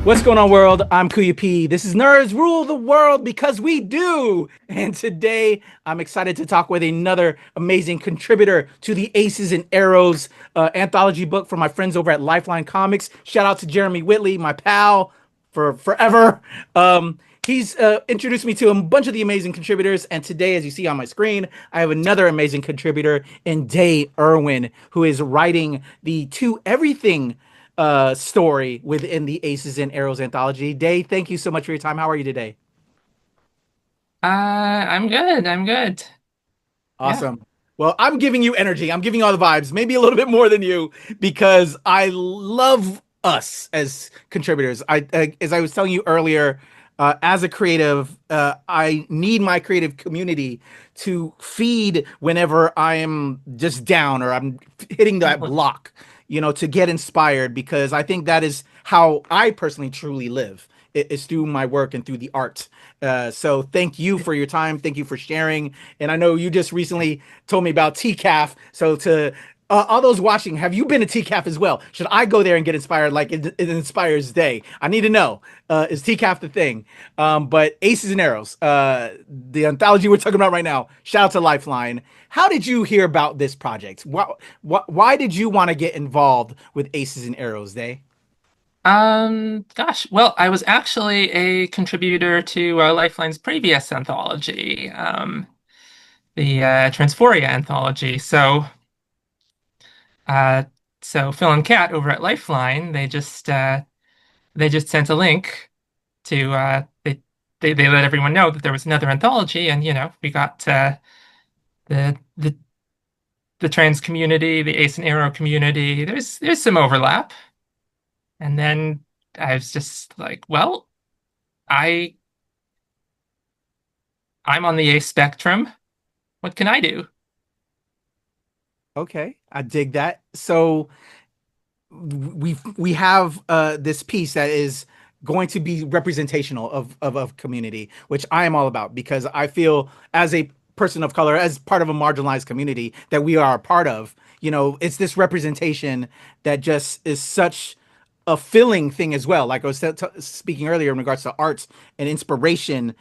What's going on, world? I'm KUYA P. This is Nerds Rule the World because we do. And today I'm excited to talk with another amazing contributor to the Aces and Arrows anthology book from my friends over at Lifeline Comics. Shout out to Jeremy Whitley, my pal for forever. He's introduced me to a bunch of the amazing contributors. And today, as you see on my screen, I have another amazing contributor in Day Irwin, who is writing the To Everything story within the Aces and Arrows anthology. Day, thank you so much for your time. How are you today? I'm good. I'm good. Yeah. Awesome. Well, I'm giving you energy. I'm giving you all the vibes, maybe a little bit more than you, because I love us as contributors. As I was telling you earlier, as a creative, I need my creative community to feed whenever I am just down or I'm hitting that block, to get inspired, because I think that is how I personally truly live. It's through my work and through the art. So thank you for your time. Thank you for sharing. And I know you just recently told me about TCAF. So to all those watching, have you been to TCAF as well? Should I go there and get inspired like it inspires Day? I need to know. Is TCAF the thing? But Aces and Arrows, the anthology we're talking about right now, shout out to Lifeline. How did you hear about this project? Why did you want to get involved with Aces and Arrows, Day? Gosh, well, I was actually a contributor to Lifeline's previous anthology, the Transphoria anthology. Uh, so Phil and Kat over at Lifeline, they just sent a link to they let everyone know that there was another anthology, and we got the the the trans community, the Ace and Arrow community. There's some overlap. And then I was just like, well, I I'm on the A spectrum. What can I do? Okay, I dig that. So we have this piece that is going to be representational of community, which I am all about, because I feel as a person of color, as part of a marginalized community that we are a part of, it's this representation that just is such a filling thing as well. Like I was speaking earlier in regards to arts and inspiration,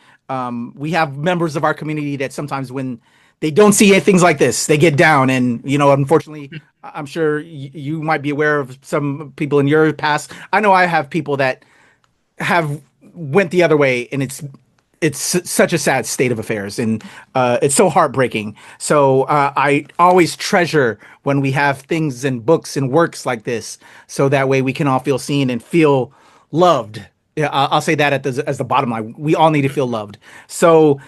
we have members of our community that sometimes when they don't see things like this, they get down. And, unfortunately, I'm sure you might be aware of some people in your past. I know I have people that have went the other way, and it's such a sad state of affairs, and it's so heartbreaking. So I always treasure when we have things and books and works like this, so that way we can all feel seen and feel loved. Yeah, I'll say that as the bottom line. We all need to feel loved. So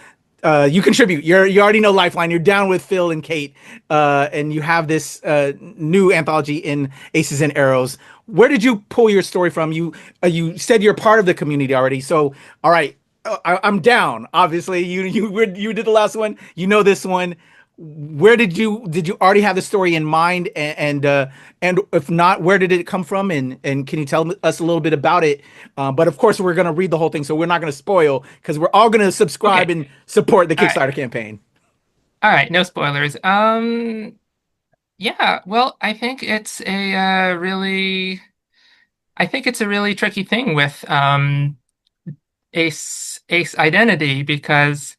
you contribute. You already know Lifeline. You're down with Phil and Kate, and you have this new anthology in Aces and Arrows. Where did you pull your story from? You said you're part of the community already. So all right, I'm down. Obviously, you did the last one. You know this one. Where did you already have the story in mind, and if not, where did it come from, and can you tell us a little bit about it? But of course, we're gonna read the whole thing, so we're not gonna spoil, because we're all gonna subscribe Okay. and support the All right. Kickstarter campaign. All right, no spoilers. Yeah, well, I think it's a really tricky thing with Ace identity, because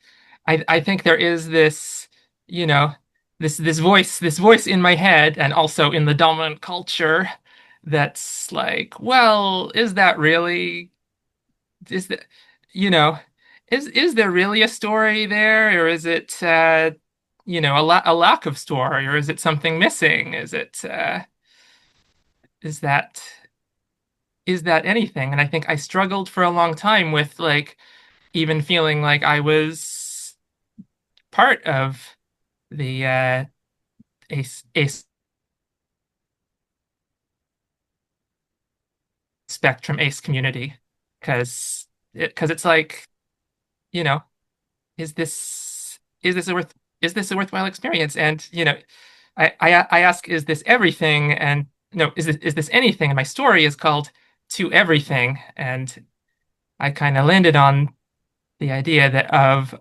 I think there is this, you know, this voice in my head and also in the dominant culture that's like, well, is that really is that you know is there really a story there, or is it a lack of story, or is it something missing? Is that is that anything? And I think I struggled for a long time with, like, even feeling like I was part of the ace spectrum ace community, because it's like, you know is this a worthwhile experience? And I ask, is this everything? And no, is this anything? And my story is called To Everything, and I kind of landed on the idea that of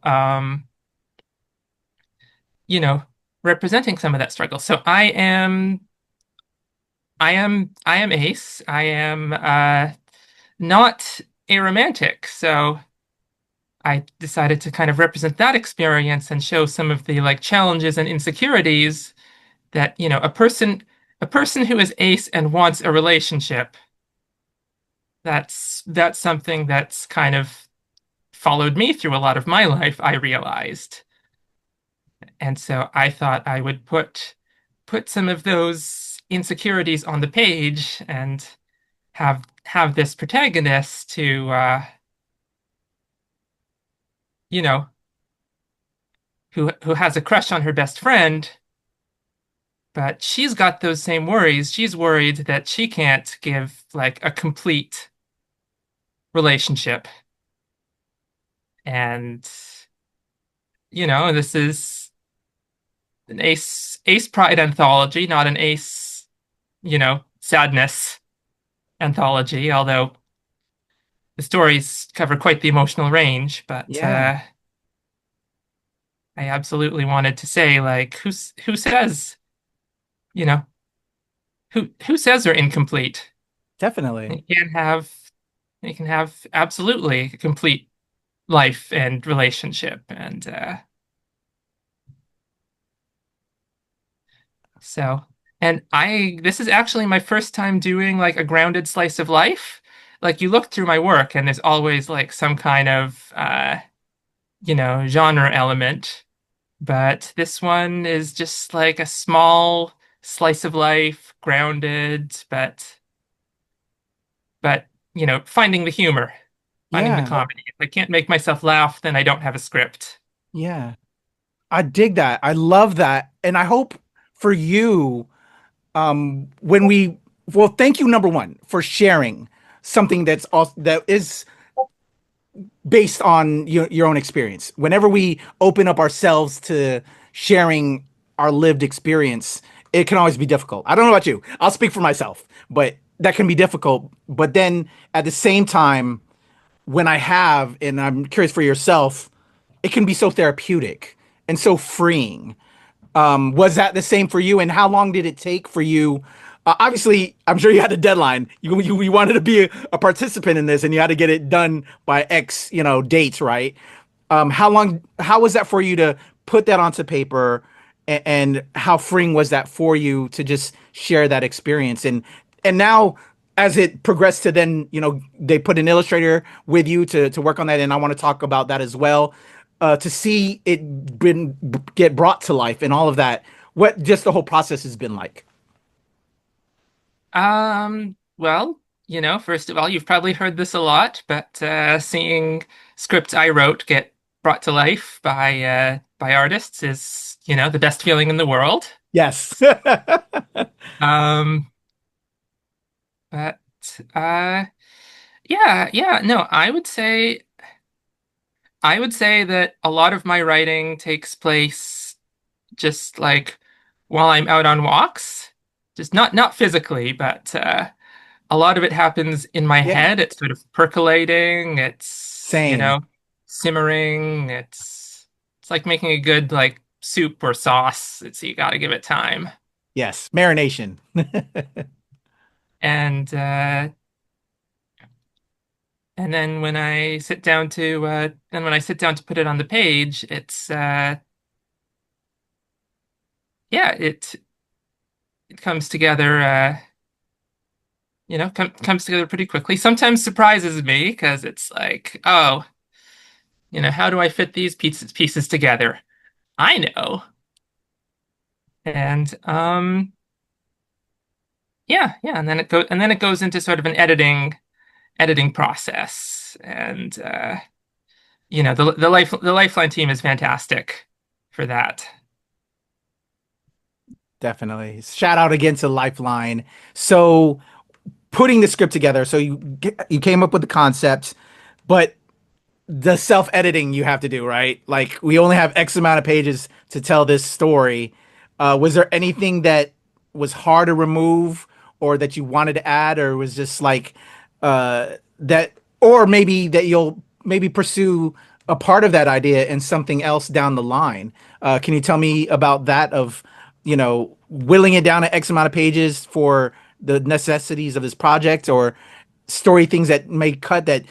you know representing some of that struggle. So I am Ace. I am not aromantic. So I decided to kind of represent that experience and show some of the like challenges and insecurities that, a person who is ace and wants a relationship, that's something that's kind of followed me through a lot of my life, I realized. And so I thought I would put some of those insecurities on the page and have this protagonist to you know, who has a crush on her best friend, but she's got those same worries. She's worried that she can't give like a complete relationship. And this is an ace pride anthology, not an ace, sadness anthology, although the stories cover quite the emotional range, but Yeah, I absolutely wanted to say like who says, you know, who says they're incomplete? definitely. They can have absolutely a complete life and relationship. And so, and this is actually my first time doing like a grounded slice of life. Like you look through my work and there's always like some kind of, genre element. But this one is just like a small slice of life, grounded, but finding the humor, finding the Yeah, comedy. If I can't make myself laugh, then I don't have a script. yeah. I dig that. I love that. And I hope for you, when we, well, thank you, number one, for sharing something that's also that is based on your own experience. Whenever we open up ourselves to sharing our lived experience, it can always be difficult. I don't know about you. I'll speak for myself, but that can be difficult. But then at the same time, when I have, and I'm curious for yourself, it can be so therapeutic and so freeing. Was that the same for you? And how long did it take for you? Obviously, I'm sure you had a deadline. You wanted to be a participant in this, and you had to get it done by X, dates, right? How long? How was that for you to put that onto paper, and how freeing was that for you to just share that experience? And now, as it progressed to then, they put an illustrator with you to work on that, and I want to talk about that as well. To see it get brought to life and all of that, what just the whole process has been like. Well, first of all, you've probably heard this a lot, but seeing scripts I wrote get brought to life by artists is, the best feeling in the world. Yes. Um, but uh yeah, no, I would say that a lot of my writing takes place just like while I'm out on walks. Just not physically, but a lot of it happens in my Yeah. head. It's sort of percolating, it's, Same. simmering. It's like making a good like soup or sauce. It's you got to give it time. Yes. Marination. And then when I sit down to put it on the page, it's yeah, it comes together comes together pretty quickly. Sometimes surprises me because it's like, oh, how do I fit these pieces together? I know. And yeah, and then it goes into sort of an editing process. And the Lifeline team is fantastic for that. Definitely. Shout out again to Lifeline. So putting the script together, so you came up with the concept, but the self-editing you have to do, right? Like we only have X amount of pages to tell this story. Was there anything that was hard to remove or that you wanted to add, or was just like that, or maybe that you'll maybe pursue a part of that idea and something else down the line? Can you tell me about that of, willing it down to X amount of pages for the necessities of this project, or story things that may cut that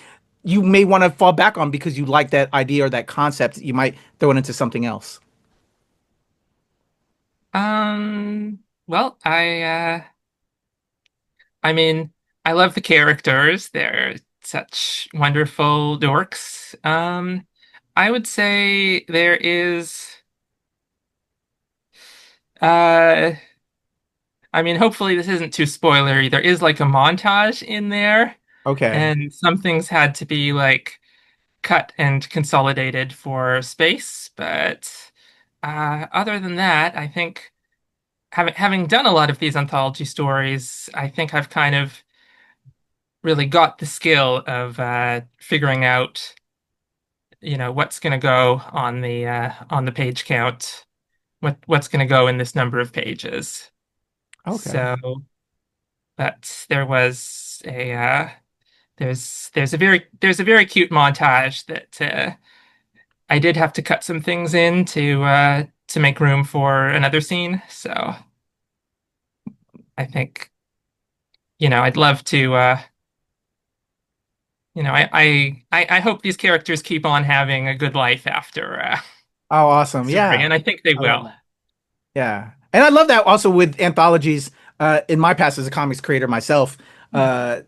you may want to fall back on because you like that idea or that concept? You might throw it into something else. Well, I mean, I love the characters. They're such wonderful dorks. I would say there is uh I mean, hopefully this isn't too spoilery. There is like a montage in there, Okay. and some things had to be like cut and consolidated for space, but other than that, I think having done a lot of these anthology stories, I think I've kind of really got the skill of figuring out, what's going to go on the page count, what's going to go in this number of pages. Okay. So, but there's a very cute montage that I did have to cut some things in to make room for another scene. So I think, I'd love to. I hope these characters keep on having a good life after Oh, awesome. story, Yeah. and I think they I love will. that. Yeah. And I love that also with anthologies. In my past as a comics creator myself, Hmm. uh,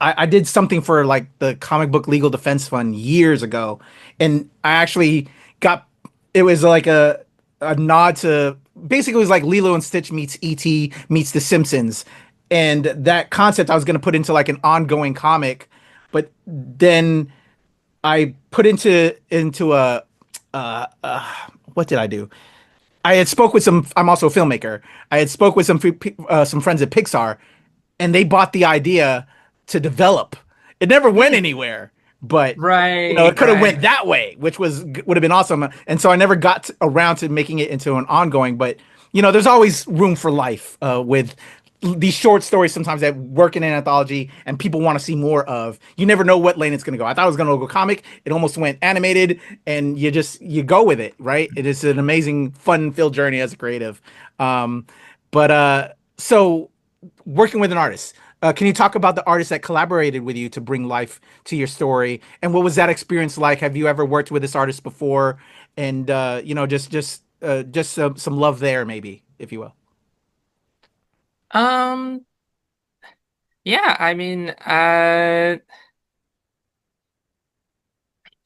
I did something for like the comic book legal defense fund years ago, and I actually got it was like a nod to basically it was like Lilo and Stitch meets E.T. meets The Simpsons, and that concept I was going to put into like an ongoing comic, but then I put into a what did I do? I had spoke with some. I'm also a filmmaker. I had spoke with some friends at Pixar, and they bought the idea to develop. It never went Hmm. anywhere, but Right, it could have right. went that way, which would have been awesome. And so I never got around to making it into an ongoing. But there's always room for life with these short stories sometimes that work in an anthology and people want to see more of. You never know what lane it's going to go. I thought it was going to go comic. It almost went animated, and you go with it, right? It is an amazing, fun-filled journey as a creative. Um, but working with an artist. Can you talk about the artist that collaborated with you to bring life to your story? And what was that experience like? Have you ever worked with this artist before? And just some love there, maybe, if you will. Um, yeah, I mean,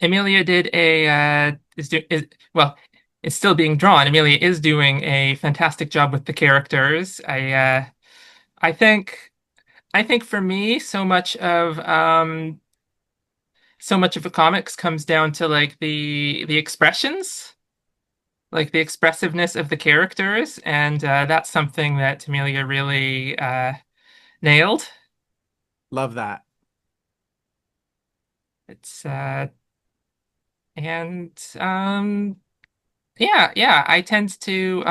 Amelia did a is do is well, it's still being drawn. Amelia is doing a fantastic job with the characters. I think I think for me, so much of the comics comes down to like the expressions, like the expressiveness of the characters, and that's something that Amelia really nailed. Love that. It's and Yeah, yeah, I tend to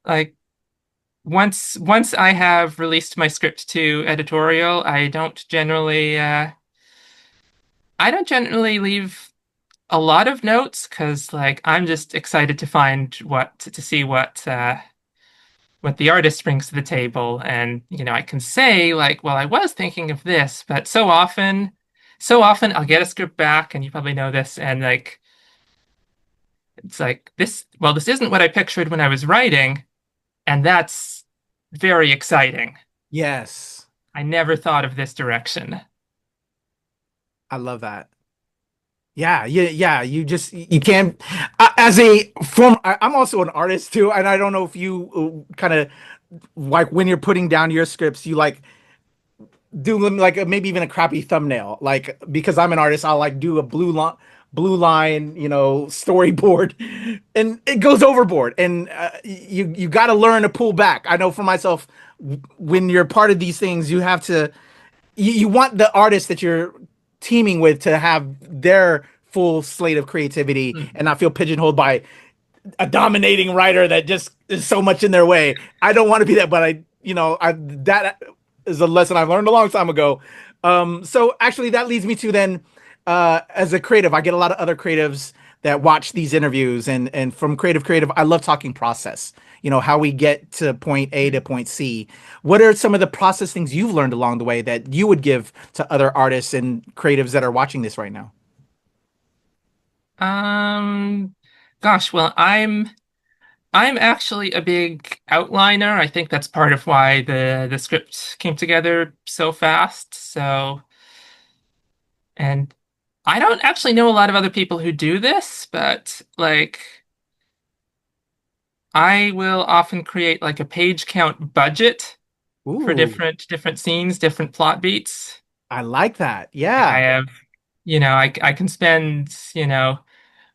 like once I have released my script to editorial, I don't generally leave a lot of notes because like I'm just excited to find to see what the artist brings to the table, and I can say like, well, I was thinking of this, but so often I'll get a script back, and you probably know this, and like it's like this isn't what I pictured when I was writing, and that's very exciting. Yes, I never thought of this direction. I love that. Yeah, yeah, yeah. You can't. As a form, I'm also an artist too, and I don't know if you kind of like when you're putting down your scripts, you like do like maybe even a crappy thumbnail, like because I'm an artist, I'll like do a blue line, storyboard, and it goes overboard, and you got to learn to pull back. I know for myself, when you're part of these things, you have to you want the artist that you're teaming with to have their full slate of creativity Mhm. and not feel pigeonholed by a dominating writer that just is so much in their way. I don't want to be that, but that is a lesson I've learned a long time ago. So actually, that leads me to then, as a creative, I get a lot of other creatives that watch these interviews and from creative, I love talking process. You know, how we get to point A to point C. What are some of the process things you've learned along the way that you would give to other artists and creatives that are watching this right now? Um, gosh, well, I'm actually a big outliner. I think that's part of why the script came together so fast. So, and I don't actually know a lot of other people who do this, but like I will often create like a page count budget for Ooh, different scenes, different plot beats. I like that. Like I Yeah. have, I can spend,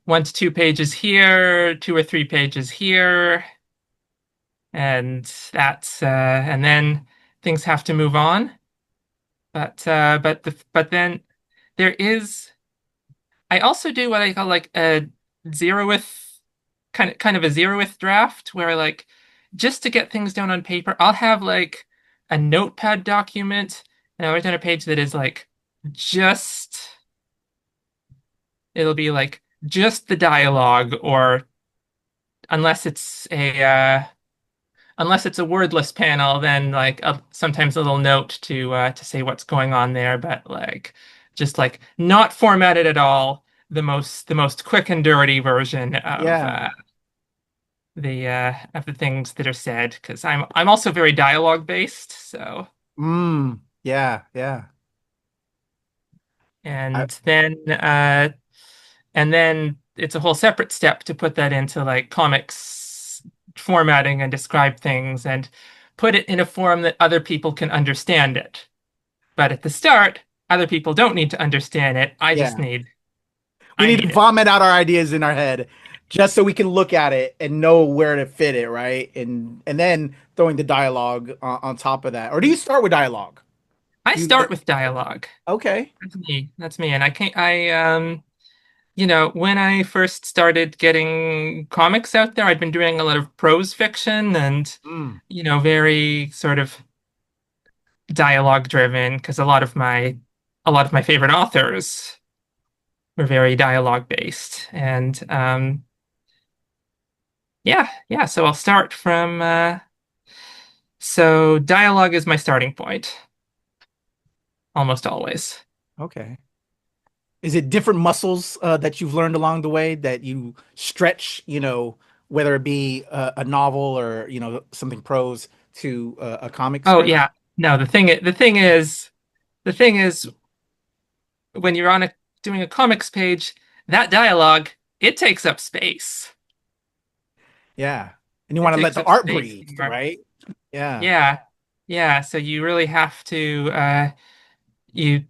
1 to 2 pages here, 2 or 3 pages here, and and then things have to move on. But then there is I also do what I call like a zeroth kind of a zeroth draft where like just to get things down on paper, I'll have like a notepad document and I'll write down a page that is like just it'll be like just the dialogue or unless it's a unless it's a wordless panel, then like sometimes a little note to say what's going on there, but like just like not formatted at all. The most quick and dirty version Yeah. of the things that are said because I'm also very dialogue based. So Yeah, yeah. I, and then uh and then it's a whole separate step to put that into like comics formatting and describe things and put it in a form that other people can understand it. But at the start, other people don't need to understand it. yeah. We I need to need it. vomit out our ideas in our head just so we can look at it and know where to fit it, right? And then throwing the dialogue on top of that. Or do you start with dialogue? I Do you like start with dialogue. okay. That's me. That's me. And I can't, when I first started getting comics out there, I'd been doing a lot of prose fiction and, Mm, very sort of dialogue driven because a lot of my favorite authors were very dialogue based. And yeah. So I'll start from so dialogue is my starting point almost always. okay. Is it different muscles that you've learned along the way that you stretch, whether it be a novel or, something prose to a comic Oh script? yeah. No, the thing is when you're doing a comics page, that dialogue, it takes up space. Yeah. And you It want to let takes the up art space breathe, more. right? Yeah. Yeah. Yeah, so you really have to you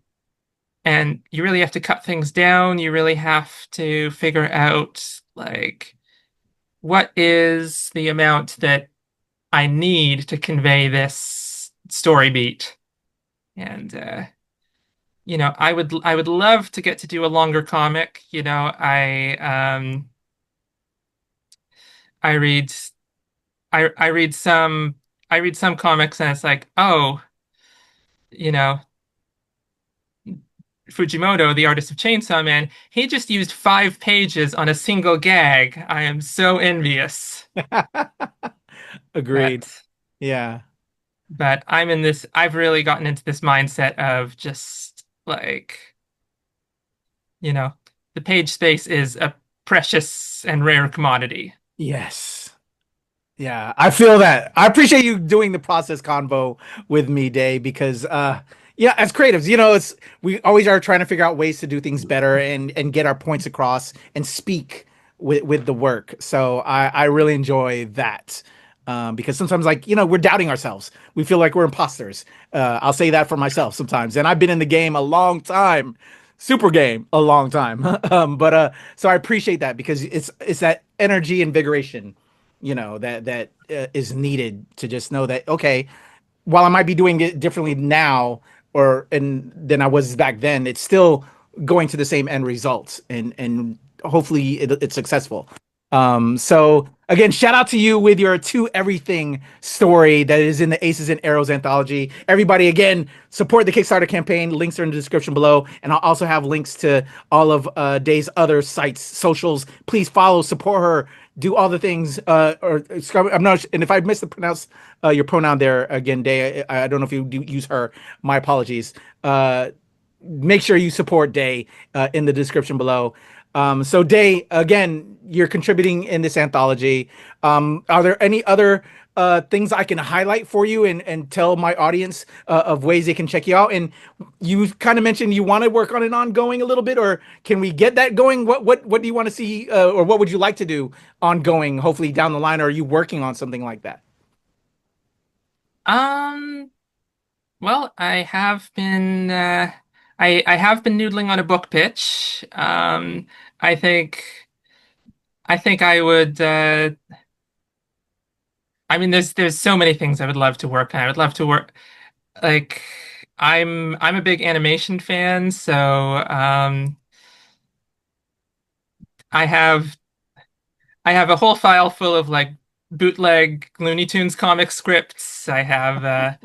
you really have to cut things down. You really have to figure out like what is the amount that I need to convey this story beat. And I would love to get to do a longer comic. I read I read some comics and it's like, oh, you know, Fujimoto, the artist of Chainsaw Man, he just used 5 pages on a single gag. I am so envious. Agreed. But Yeah. I've really gotten into this mindset of just like, you know, the page space is a precious and rare commodity. Yes. Yeah, I feel that. I appreciate you doing the process convo with me, Day, because yeah, as creatives, it's we always are trying to figure out ways to do things better and get our points across and speak with the work. So I really enjoy that. Because sometimes like, we're doubting ourselves. We feel like we're imposters. I'll say that for myself sometimes. And I've been in the game a long time. Super game a long time. But so I appreciate that because it's that energy, invigoration, that is needed to just know that okay, while I might be doing it differently now or and than I was back then, it's still going to the same end results and hopefully it's successful. So again, shout out to you with your To Everything story that is in the Aces and Arrows anthology. Everybody, again, support the Kickstarter campaign. Links are in the description below, and I'll also have links to all of Day's other sites, socials. Please follow, support her, do all the things. I'm not, and if I missed the pronounce your pronoun there again, Day, I don't know if you do use her. My apologies. Make sure you support Day in the description below. So Day, again, you're contributing in this anthology. Are there any other things I can highlight for you and tell my audience of ways they can check you out? And you kind of mentioned you want to work on it ongoing a little bit, or can we get that going? What do you want to see, or what would you like to do ongoing, hopefully down the line? Or are you working on something like that? Um, well, I have been noodling on a book pitch. I think I think I would I mean there's so many things I would love to work on. I would love to work like I'm a big animation fan, so I have I have a whole file full of like bootleg Looney Tunes comic scripts. I have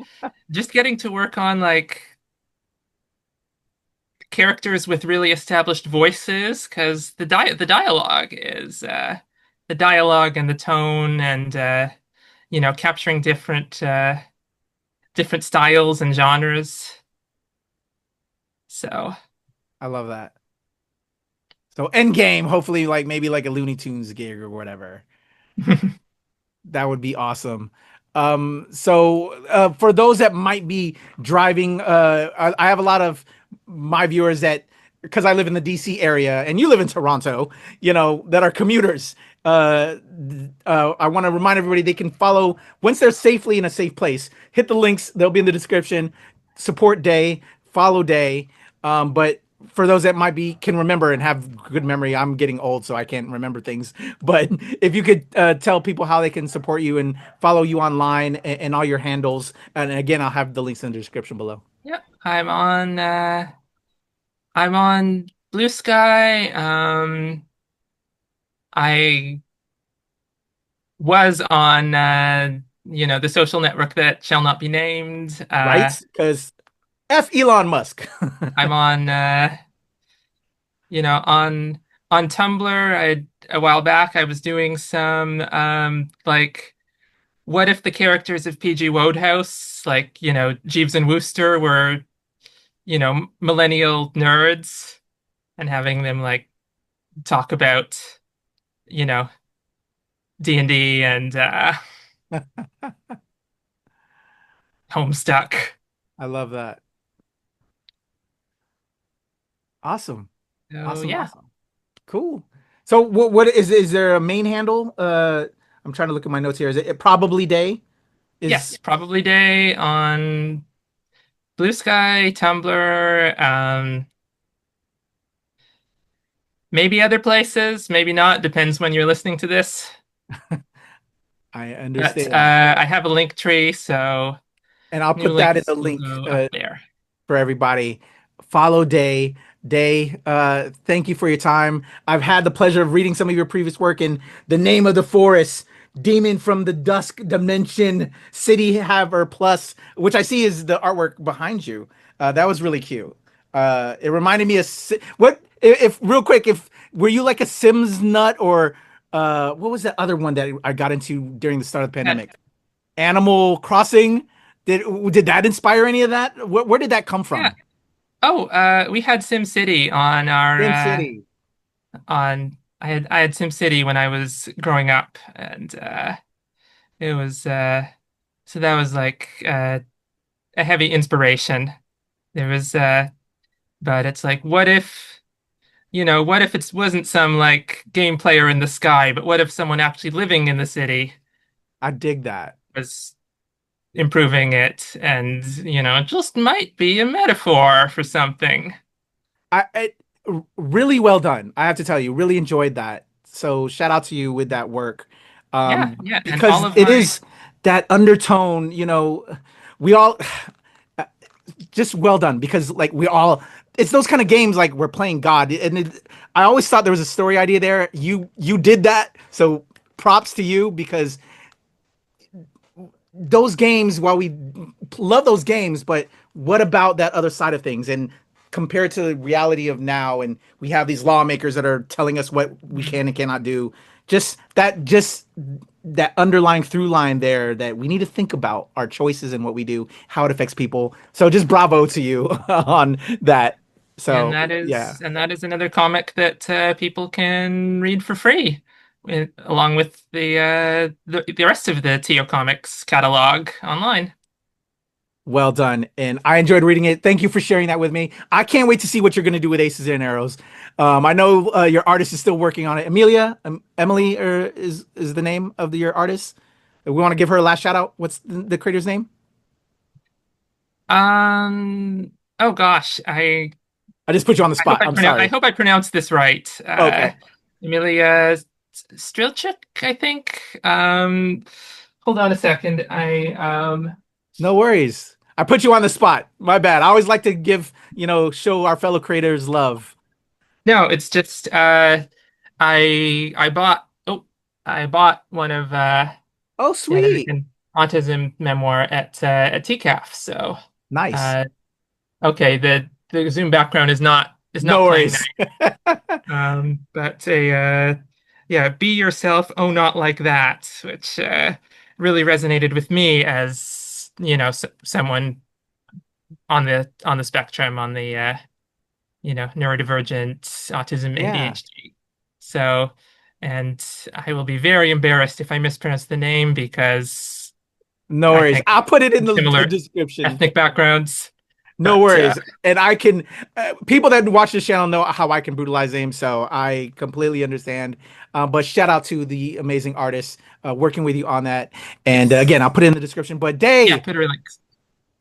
just getting to work on like characters with really established voices because the dialogue and the tone and capturing different styles and genres. So I love that. So Endgame, hopefully, like maybe like a Looney Tunes gig or whatever. That would be awesome. For those that might be driving, I have a lot of my viewers that, because I live in the DC area and you live in Toronto, that are commuters. I want to remind everybody they can follow once they're safely in a safe place. Hit the links; they'll be in the description. Support Day, follow Day. But for those that might be can remember and have good memory, I'm getting old, so I can't remember things. But if you could tell people how they can support you and follow you online and all your handles, and again, I'll have the links in the description below. yeah, I'm on Blue Sky. I was on the social network that shall not be named. Right? Because F Elon Musk. I'm on on Tumblr. A while back I was doing some like what if the characters of PG Wodehouse, like, Jeeves and Wooster were, millennial nerds and having them like talk about, you know, D&D and Homestuck. I love that. Awesome. So Awesome. yeah. Awesome. Cool. So what is there a main handle? I'm trying to look at my notes here. Is it probably Day? Yes, Is probably Day on Blue Sky, Tumblr, maybe other places, maybe not, depends when you're listening to this. I But understand. I have a link tree, so And I'll new put that in links the will link go up there. for everybody. Follow Day. Day, thank you for your time. I've had the pleasure of reading some of your previous work in The Name of the Forest, Demon from the Dusk Dimension, City Haver Plus, which I see is the artwork behind you. That was really cute. It reminded me of what if real quick, if were you like a Sims nut or what was that other one that I got into during the start of the And, pandemic? Animal Crossing. Did that inspire any of that? Where did that come yeah. from? Oh, we had SimCity on our Sim City. on I had SimCity when I was growing up, and it was so that was like a heavy inspiration. There was but it's like what if it wasn't some like game player in the sky, but what if someone actually living in the city I dig that. was improving it and, it just might be a metaphor for something. I really well done. I have to tell you, really enjoyed that. So shout out to you with that work. Yeah, yeah, and all Because of it my is that undertone, we all just well done, because like it's those kind of games like we're playing God, and I always thought there was a story idea there. You did that, so props to you, because those games, while we love those games, but what about that other side of things? And compared to the reality of now, and we have these lawmakers that are telling us what we can and cannot do. Just that underlying through line there, that we need to think about our choices and what we do, how it affects people. So just bravo to you on that. So yeah. And that is another comic that people can read for free, along with the rest of the TO Comics catalog online. Well done. And I enjoyed reading it. Thank you for sharing that with me. I can't wait to see what you're going to do with Aces and Arrows. I know your artist is still working on it. Emily is the name of your artist. We want to give her a last shout out. What's the creator's name? Oh gosh, I just put you on the spot. I'm sorry. I hope I pronounced this right. Okay. Amelia Strilchuk, I think. Hold on a second. No worries. I put you on the spot. My bad. I always like to show our fellow creators love. No, it's just I bought one of oh sweet autism memoir at TCAF. So nice. Okay, the Zoom background is not no worries. But yeah, be yourself, oh not like that, which really resonated with me as someone on the spectrum, on the neurodivergent, autism, ADHD. So, and I will be very embarrassed if I mispronounce the name, because no worries. I'll put it in the description. Ethnic backgrounds. No worries. And I can, people that watch this channel know how I can brutalize names, so I completely understand. But shout out to the amazing artists working with you on that. And again, I'll put it in the description. But Dave, Twitter links.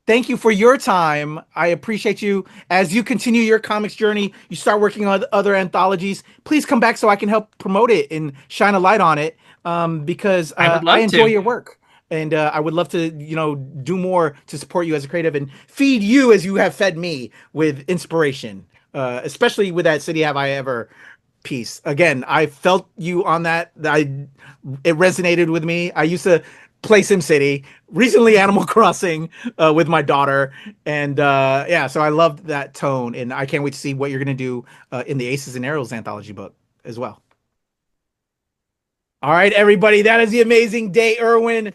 Thank you for your time. I appreciate you. As you continue your comics journey, you start working on other anthologies, please come back so I can help promote it and shine a light on it, because I enjoy your work. And I would love to, do more to support you as a creative and feed you as you have fed me with inspiration, especially with that City Have I Ever piece. Again, I felt you on that. It resonated with me. I used to play SimCity, recently Animal Crossing with my daughter. And so I loved that tone. And I can't wait to see what you're going to do in the Aces and Arrows anthology book as well. All right, everybody. That is the amazing Day Irwin.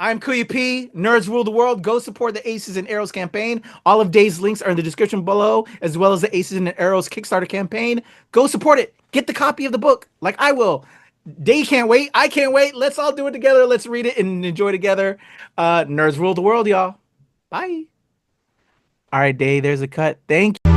I'm KUYA P. Nerds Rule the World. Go support the Aces and Arrows campaign. All of Day's links are in the description below, as well as the Aces and Arrows Kickstarter campaign. Go support it. Get the copy of the book like I will. Day can't wait. I can't wait. Let's all do it together. Let's read it and enjoy together. Nerds Rule the World, y'all. Bye. All right, Day, there's a cut. Thank you.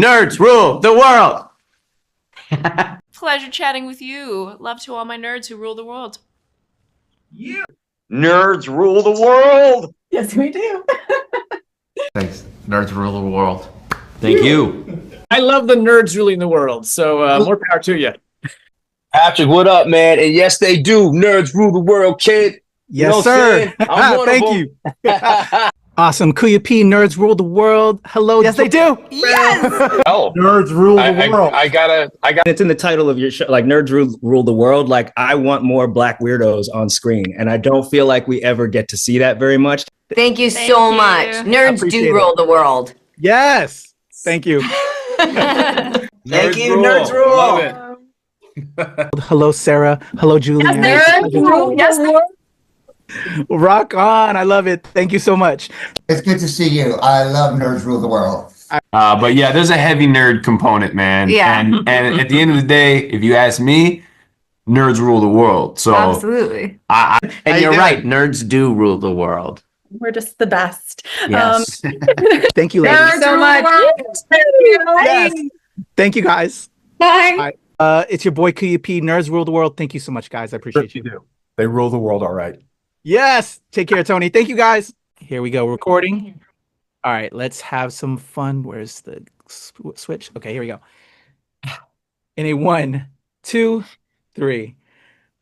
Nerds rule the world. Pleasure chatting with you. Love to all my nerds who rule the world. Yeah. Nerds rule the world. Yes, we do. Thanks. Nerds rule the world. Thank you. I love the nerds ruling the world, so more power to you. Patrick, what up, man? And yes, they do. Nerds rule the world, kid. Yes, sir. Thank you. Awesome. KUYA P, Nerds Rule the World. Hello. Yes, they do. Yes. Oh, Nerds rule the world. I got. It's in the title of your show, like Nerds Rule the World. Like, I want more Black weirdos on screen, and I don't feel like we ever get to see that very much. Thank you so much. Nerds do rule the world. Yes. Thank you. Thank you, rule. Nerds Rule. Love it. Hello, Sarah. Hello, Julian. Rock on. I love it. Thank you so much. It's good to see you. I love Nerds Rule the World. But yeah, there's a heavy nerd component, man. Yeah. And at the end of the day, if you ask me, nerds rule the world. So Absolutely. And you're right, nerds do rule the world. We're just the best. Yes. Thank you, ladies. Thanks so much. Yes. Thank you, guys. Bye. It's your boy KUYA P. Nerds rule the world. Thank you so much, guys. I appreciate you. do. They rule the world all right. Yes. Take care, Tony. Thank you, guys. Here we go. Recording. All right. Let's have some fun. Where's the switch? Okay, here we go. In a 1, 2, 3.